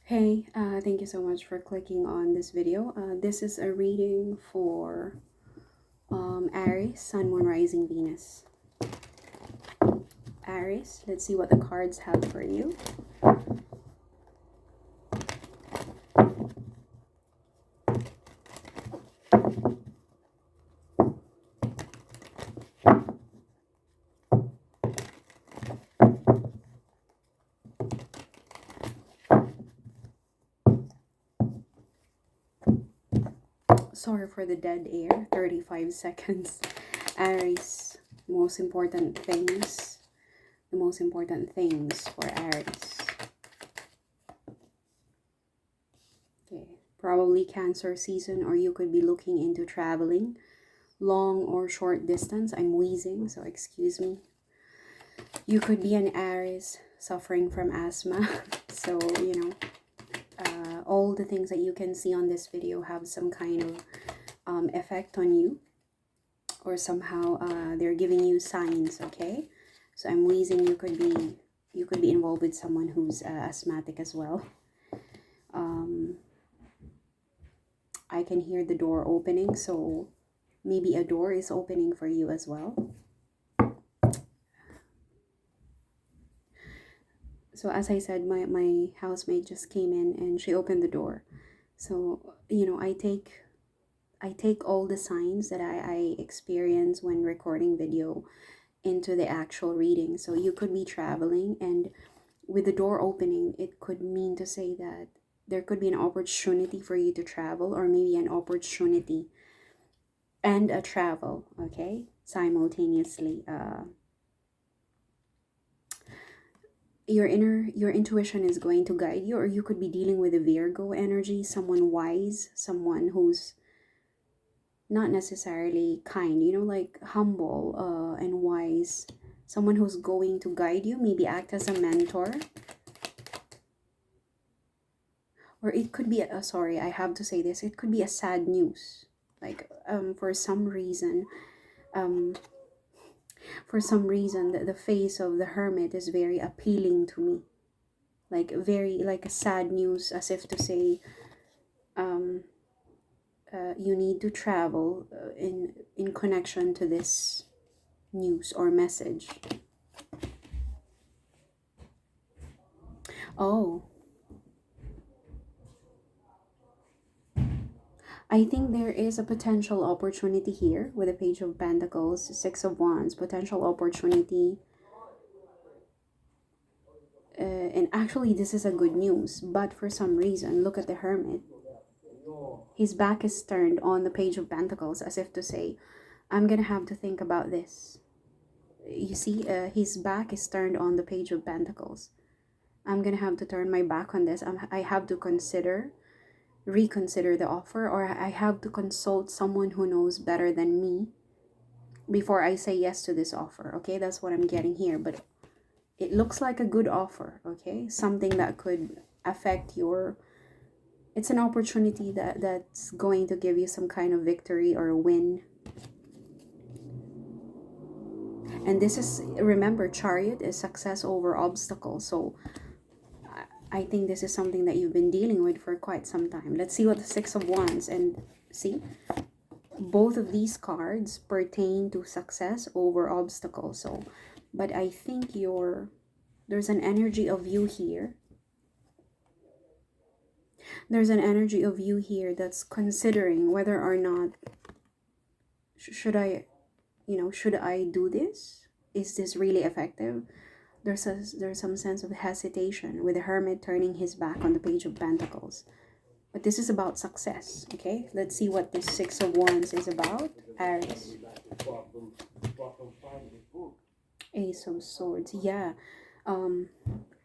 Hey, thank you so much for clicking on this video. This is a reading for Aries, Sun, Moon, Rising, Venus. Aries, let's see what the cards have for you. Sorry for the dead air, 35 seconds. Aries, the most important things for Aries. Okay, probably Cancer season, or you could be looking into traveling, long or short distance. I'm wheezing, so excuse me. You could be an Aries suffering from asthma. So, all the things that you can see on this video have some kind of effect on you, or somehow they're giving you signs. Okay, so I'm wheezing. You could be involved with someone who's asthmatic as well. I can hear the door opening, so maybe a door is opening for you as well. So as I said, my housemate just came in and she opened the door. So, I take all the signs that I experience when recording video into the actual reading. So you could be traveling, and with the door opening, it could mean to say that there could be an opportunity for you to travel, or maybe an opportunity and a travel, okay, simultaneously. Your intuition is going to guide you, or you could be dealing with a Virgo energy, someone wise, someone who's not necessarily kind, like humble and wise, someone who's going to guide you, maybe act as a mentor. Or it could be sorry, I have to say this, it could be a sad news, like for some reason the face of the Hermit is very appealing to me, like very like a sad news, as if to say you need to travel in connection to this news or message. Oh, I think there is a potential opportunity here with the Page of Pentacles, Six of Wands, potential opportunity. And actually, this is a good news, but for some reason, look at the Hermit. His back is turned on the Page of Pentacles, as if to say, I'm gonna have to think about this. You see, his back is turned on the Page of Pentacles. I'm gonna have to turn my back on this. I have to reconsider the offer, or I have to consult someone who knows better than me before I say yes to this offer. Okay, that's what I'm getting here. But it looks like a good offer. Okay, something that could affect your, it's an opportunity that's going to give you some kind of victory or a win. And this is, remember, Chariot is success over obstacles. So I think this is something that you've been dealing with for quite some time. Let's see what the Six of Wands, and see, both of these cards pertain to success over obstacles. So, but I think there's an energy of you here. There's an energy of you here that's considering whether or not should I do this? Is this really effective? There's some sense of hesitation with the Hermit turning his back on the Page of Pentacles. But this is about success, okay? Let's see what this Six of Wands is about, Aries. Ace of Swords, yeah.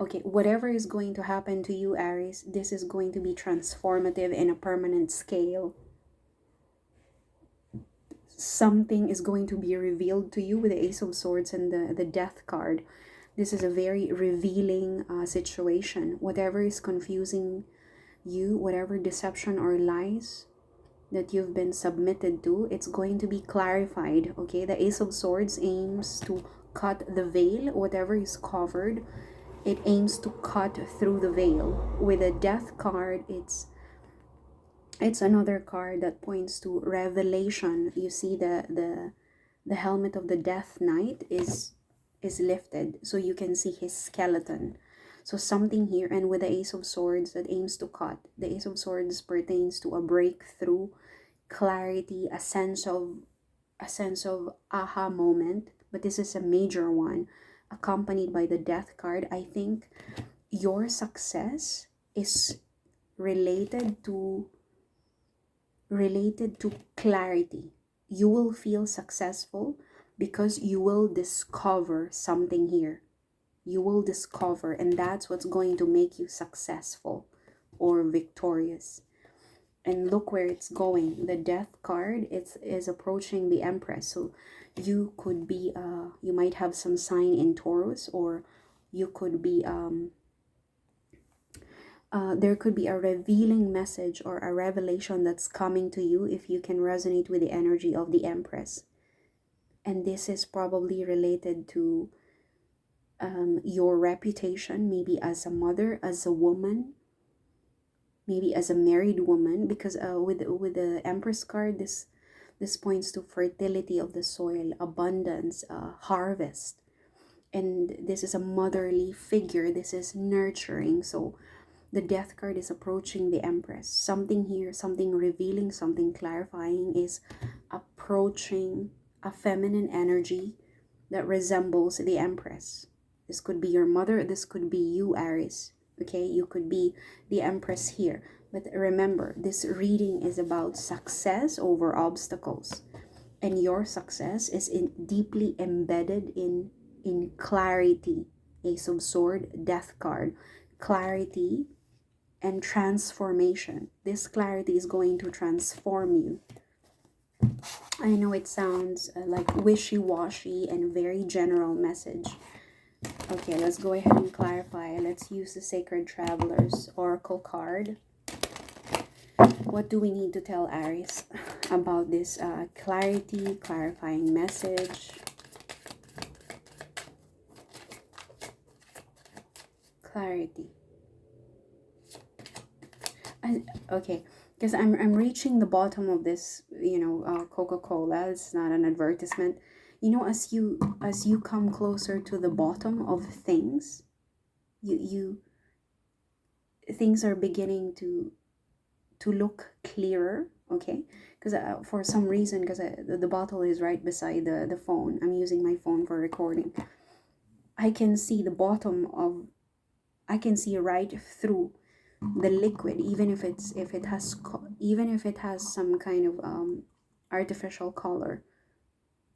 Okay, whatever is going to happen to you, Aries, this is going to be transformative in a permanent scale. Something is going to be revealed to you with the Ace of Swords and the Death card. This is a very revealing situation. Whatever is confusing you, whatever deception or lies that you've been submitted to, it's going to be clarified. Okay, the Ace of Swords aims to cut the veil, whatever is covered It aims to cut through the veil. With a death card, it's another card that points to revelation. You see the helmet of the Death Knight is lifted, so you can see his skeleton. So something here, and with the Ace of Swords that aims to cut. The Ace of Swords pertains to a breakthrough, clarity, a sense of aha moment, but this is a major one, accompanied by the Death card. I think your success is related to clarity. You will feel successful because you will discover something here. You will discover, and that's what's going to make you successful or victorious. And look where it's going. The Death card is approaching the Empress. So you could be you might have some sign in Taurus, or you could be there could be a revealing message or a revelation that's coming to you if you can resonate with the energy of the Empress. And this is probably related to your reputation, maybe as a mother, as a woman, maybe as a married woman, because with the Empress card, this points to fertility of the soil, abundance, harvest. And this is a motherly figure. This is nurturing. So the Death card is approaching the Empress. Something here, something revealing, something clarifying is approaching a feminine energy that resembles the Empress. This could be your mother. This could be you, Aries. Okay, you could be the Empress here. But remember, this reading is about success over obstacles. And your success is deeply embedded in clarity. Ace of Sword, Death card. Clarity and transformation. This clarity is going to transform you. I know it sounds like wishy-washy and very general message. Okay, let's go ahead and clarify. Let's use the Sacred Travelers Oracle card. What do we need to tell Aries about this clarity, clarifying message? Clarity. Okay, because I'm reaching the bottom of this, Coca-Cola. It's not an advertisement. As you come closer to the bottom of things, you things are beginning to look clearer. Okay, because for some reason, because the bottle is right beside the phone. I'm using my phone for recording. I can see the bottom of. I can see right through the liquid, even if it has some kind of artificial color.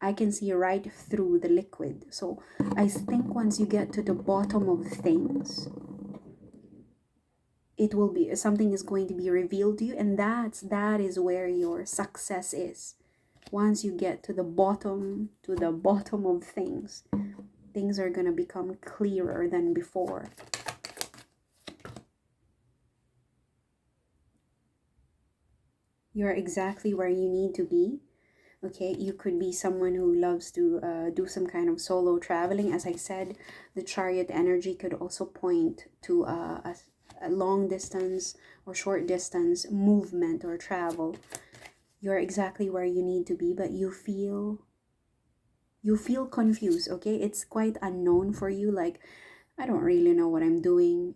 I can see right through the liquid. So I think once you get to the bottom of things, it will be something is going to be revealed to you, and that is where your success is. Once you get to the bottom of things are going to become clearer than before. You're exactly where you need to be. Okay, you could be someone who loves to do some kind of solo traveling. As I said, the Chariot energy could also point to a long distance or short distance movement or travel. You're exactly where you need to be, but you feel confused. Okay, it's quite unknown for you. Like, I don't really know what I'm doing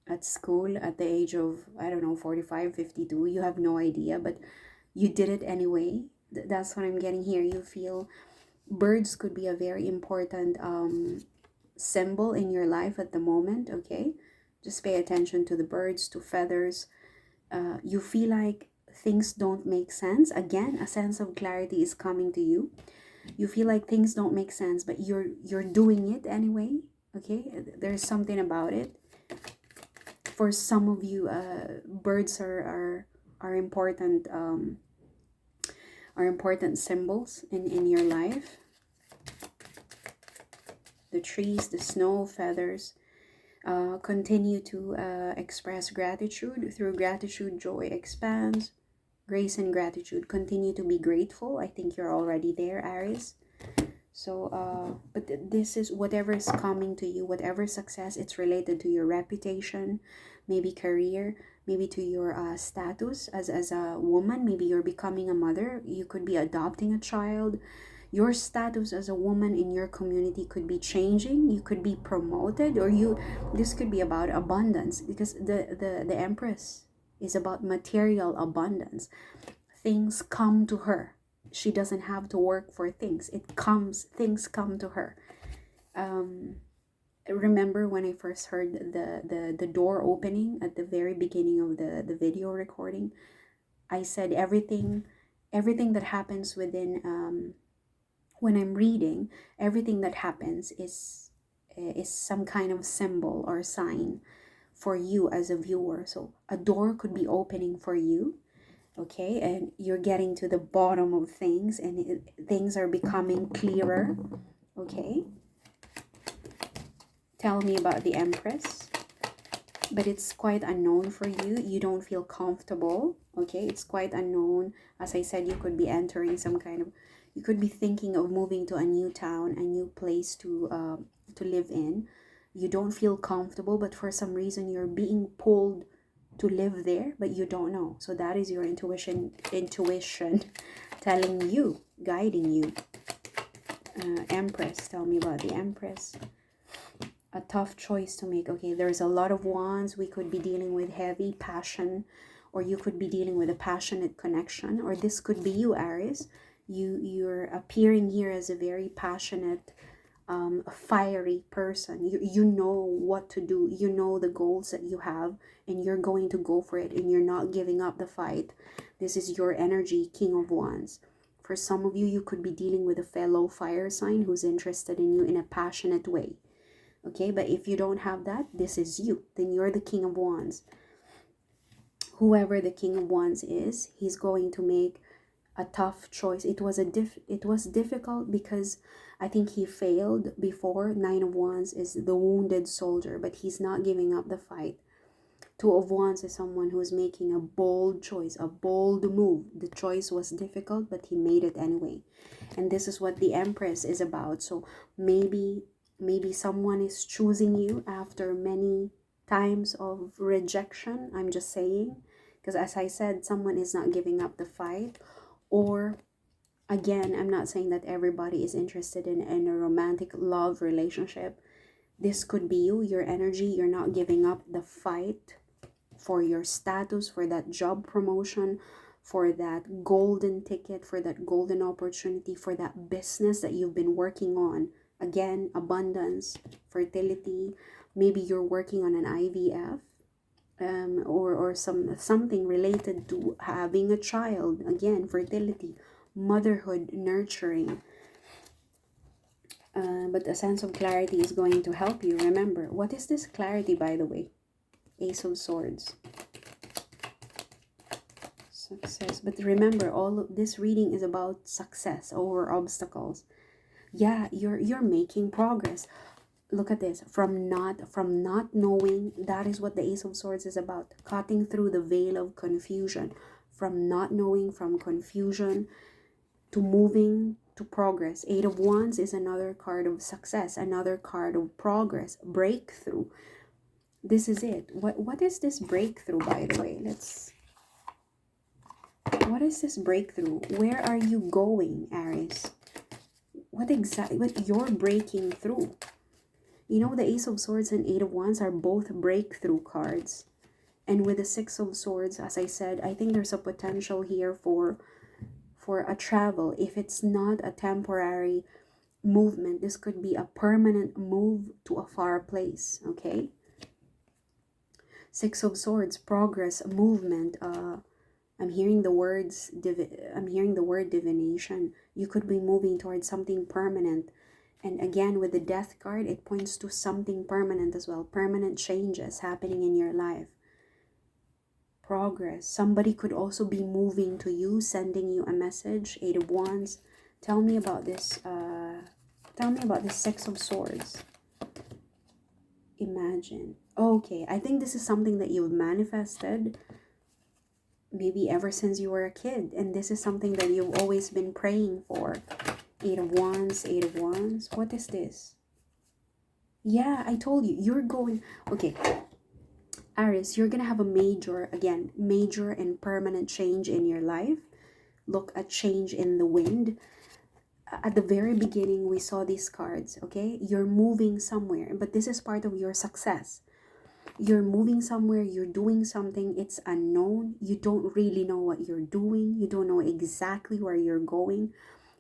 at school at the age of, I don't know, 45, 52. You have no idea, but you did it anyway. That's what I'm getting here. You feel birds could be a very important symbol in your life at the moment. Okay, just pay attention to the birds, to feathers. You feel like things don't make sense. Again, a sense of clarity is coming to you. You feel like things don't make sense, but you're doing it anyway. Okay, there's something about it. For some of you, birds are important. Are important symbols in your life. The trees, the snow, feathers. Continue to express gratitude. Through gratitude, joy expands. Grace and gratitude. Continue to be grateful. I think you're already there, Aries. So but this is whatever is coming to you, whatever success, it's related to your reputation, maybe career, maybe to your status as a woman. Maybe you're becoming a mother, you could be adopting a child. Your status as a woman in your community could be changing, you could be promoted, or you, this could be about abundance, because the Empress is about material abundance. Things come to her, she doesn't have to work for things, things come to her. Remember when I first heard the door opening at the very beginning of the video recording, I said everything that happens within when I'm reading, everything that happens is some kind of symbol or sign for you as a viewer. So a door could be opening for you, okay, and you're getting to the bottom of things, and things are becoming clearer, okay. Tell me about the Empress. But it's quite unknown for you, you don't feel comfortable, okay, it's quite unknown. As I said, you could be entering some kind of, you could be thinking of moving to a new town, a new place to live in. You don't feel comfortable, but for some reason you're being pulled to live there, but you don't know. So that is your intuition telling you, guiding you. Empress, tell me about the Empress. A tough choice to make. Okay, there's a lot of wands. We could be dealing with heavy passion, or you could be dealing with a passionate connection, or this could be you, Aries. You're appearing here as a very passionate, fiery person. You know what to do, you know the goals that you have, and you're going to go for it, and you're not giving up the fight. This is your energy, King of Wands. For some of you, you could be dealing with a fellow fire sign who's interested in you in a passionate way, okay. But if you don't have that, this is you, then you're the King of Wands. Whoever the King of Wands is, he's going to make a tough choice. It was difficult because I think he failed before. Nine of Wands is the wounded soldier, but he's not giving up the fight. Two of Wands is someone who's making a bold choice, a bold move. The choice was difficult, but he made it anyway. And this is what the Empress is about. So maybe someone is choosing you after many times of rejection. I'm just saying, because as I said, someone is not giving up the fight. Or again, I'm not saying that everybody is interested in a romantic love relationship. This could be you, your energy. You're not giving up the fight for your status, for that job promotion, for that golden ticket, for that golden opportunity, for that business that you've been working on. Again, abundance, fertility. Maybe you're working on an IVF, or something related to having a child. Again, fertility, motherhood, nurturing. But a sense of clarity is going to help you. Remember, what is this clarity, by the way? Ace of Swords. Success. But remember, all of this reading is about success over obstacles. Yeah, you're making progress. Look at this. From not knowing, that is what the Ace of Swords is about. Cutting through the veil of confusion. From not knowing, from confusion, to moving to progress. Eight of Wands is another card of success, another card of progress, breakthrough. This is it. What is this breakthrough, by the way? What is this breakthrough? Where are you going, Aries? What you're breaking through? You know, the Ace of Swords and Eight of Wands are both breakthrough cards. And with the Six of Swords, as I said, I think there's a potential here for a travel. If it's not a temporary movement, this could be a permanent move to a far place, okay? Six of Swords, progress, movement. I'm hearing the word divination. You could be moving towards something permanent. And again, with the Death card, it points to something permanent as well. Permanent changes happening in your life. Progress. Somebody could also be moving to you, sending you a message. Eight of Wands. Tell me about this. Tell me about this Six of Swords. Imagine. Okay, I think this is something that you've manifested maybe ever since you were a kid, and this is something that you've always been praying for. Eight of Wands, Eight of Wands. What is this? Yeah, I told you, you're going, okay, Aries, you're gonna have a major and permanent change in your life. Look, a change in the wind. At the very beginning, we saw these cards, okay? You're moving somewhere, but this is part of your success. You're moving somewhere, you're doing something, it's unknown. You don't really know what you're doing. You don't know exactly where you're going.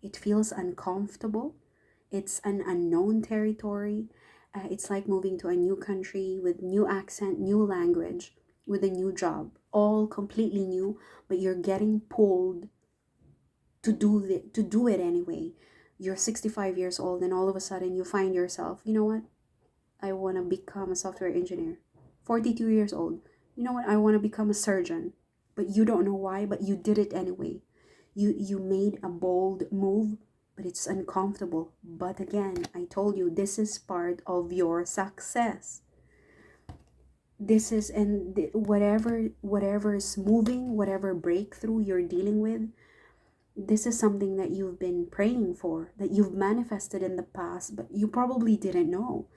It feels uncomfortable. It's an unknown territory. It's like moving to a new country with new accent, new language, with a new job, all completely new, but you're getting pulled to do it anyway. You're 65 years old and all of a sudden you find yourself, you know what? I want to become a software engineer. 42 years old. You know what? I want to become a surgeon. But you don't know why, but you did it anyway. You made a bold move, but it's uncomfortable. But again, I told you this is part of your success. This is, and whatever is moving, whatever breakthrough you're dealing with, this is something that you've been praying for, that you've manifested in the past, but you probably didn't know.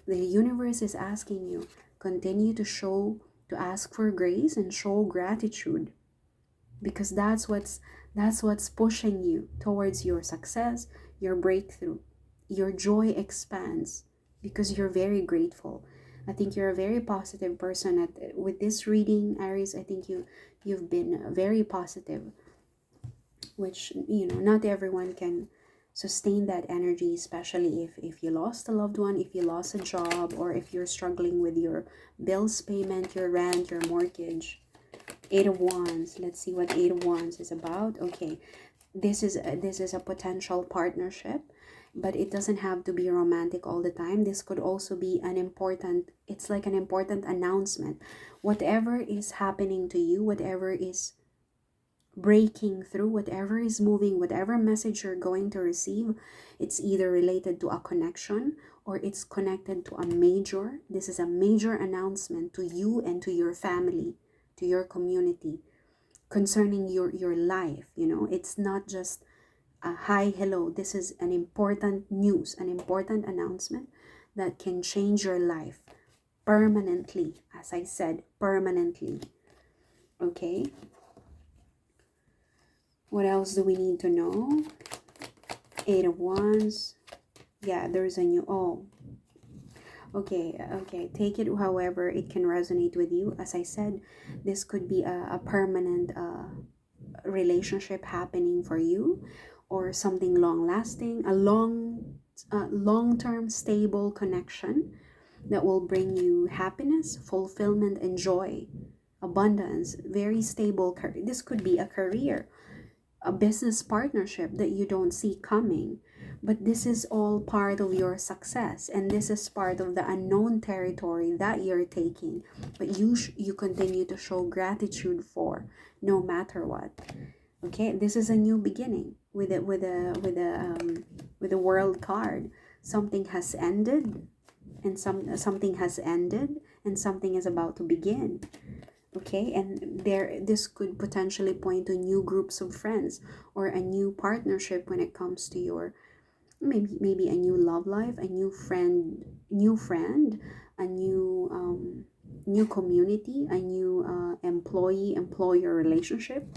The universe is asking you, continue to ask for grace and show gratitude, because that's what's pushing you towards your success, your breakthrough. Your joy expands because you're very grateful. I think you're a very positive person with this reading, Aries. I think you've been very positive, which, not everyone can sustain that energy, especially if you lost a loved one, if you lost a job, or if you're struggling with your bills payment, your rent, your mortgage. Eight of Wands. Let's see what Eight of Wands is about. Okay, this is a potential partnership, but it doesn't have to be romantic all the time. This could also be it's like an important announcement. Whatever is happening to you, whatever is breaking through, whatever is moving, whatever message you're going to receive, it's either related to a connection or it's connected to this is a major announcement to you and to your family, to your community, concerning your life. It's not just a hi, hello. This is an important news, an important announcement that can change your life permanently. As I said, permanently. Okay, what else do we need to know? Eight of Wands. Yeah, there's a new, okay, take it however it can resonate with you. As I said, this could be a permanent relationship happening for you, or something long lasting, a long-term stable connection that will bring you happiness, fulfillment, and joy, abundance, very stable. This could be a career, a business partnership that you don't see coming, but this is all part of your success, and this is part of the unknown territory that you're taking, but you continue to show gratitude for, no matter what. Okay, this is a new beginning with the World card. Something has ended, and something has ended, and something is about to begin. Okay, and this could potentially point to new groups of friends or a new partnership when it comes to your maybe a new love life, a new friend, a new community, a new employer relationship.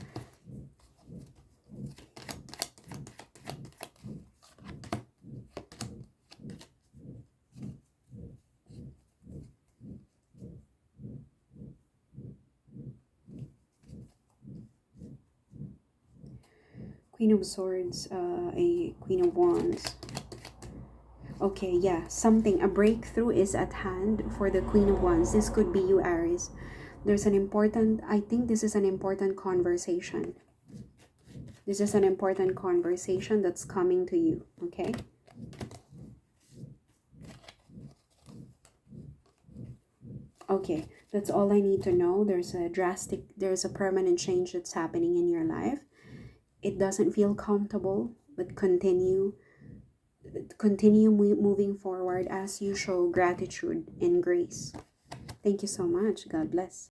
Queen of Swords, a Queen of Wands. Okay, yeah, a breakthrough is at hand for the Queen of Wands. This could be you, Aries. I think this is an important conversation. This is an important conversation that's coming to you, okay? Okay, that's all I need to know. There's a permanent change that's happening in your life. It doesn't feel comfortable, but continue moving forward as you show gratitude and grace. Thank you so much. God bless.